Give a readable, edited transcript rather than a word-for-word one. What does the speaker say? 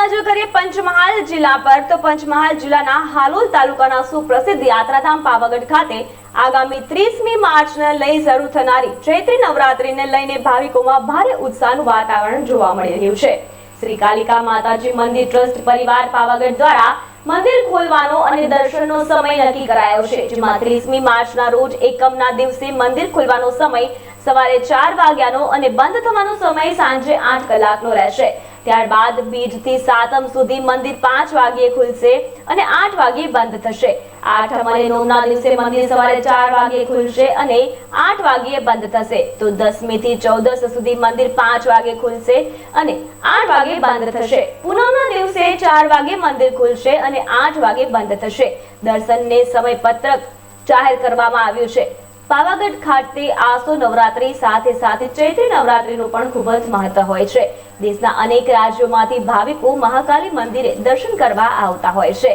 નજર કરીએ પંચમહાલ જિલ્લા પર તો પંચમહાલ જિલ્લાના હાલોલ તાલુકાના સુપ્રસિદ્ધ યાત્રાધામ પાવાગઢ ખાતે આગામી 30મી માર્ચને લઈ શરૂ થનારી ચૈત્રી નવરાત્રીને લઈને ભાવિકોમાં ભારે ઉત્સાહનું વાતાવરણ જોવા મળી રહ્યું છે। શ્રી કાલિકા માતાજી મંદિર ટ્રસ્ટ પરિવાર પાવાગઢ દ્વારા મંદિર ખોલવાનો અને દર્શનનો સમય નક્કી કરાયો છે, જેમાં 30મી માર્ચના રોજ એકમના દિવસે મંદિર ખોલવાનો સમય સવારે 4 વાગ્યાનો અને બંધ થવાનો સમય સાંજે 8 કલાકનો રહેશે। ત્યારબાદ બીજથી સાતમ સુધી મંદિર 5 વાગ્યે ખુલશે અને 8 વાગ્યે બંધ થશે। આઠમ અને નોમના દિવસે મંદિર સવારે 4 વાગ્યે ખુલશે અને 8 વાગ્યે બંધ થશે। તો 10મી થી 14 સુધી મંદિર 5 વાગ્યે ખુલશે અને 8 વાગ્યે બંધ થશે। પૂનમના દિવસે 4 વાગ્યે મંદિર ખુલશે અને 8 વાગ્યે બંધ થશે। દર્શનને સમયપત્રક જાહેર કરવામાં આવ્યું છે। પાવાગઢ ખાતે આસો નવરાત્રી સાથે સાથે ચૈત્રી નવરાત્રીનું પણ ખૂબ જ મહત્વ હોય છે। દેશના અનેક રાજ્યોમાંથી ભાવિકો મહાકાલી મંદિરે દર્શન કરવા આવતા હોય છે।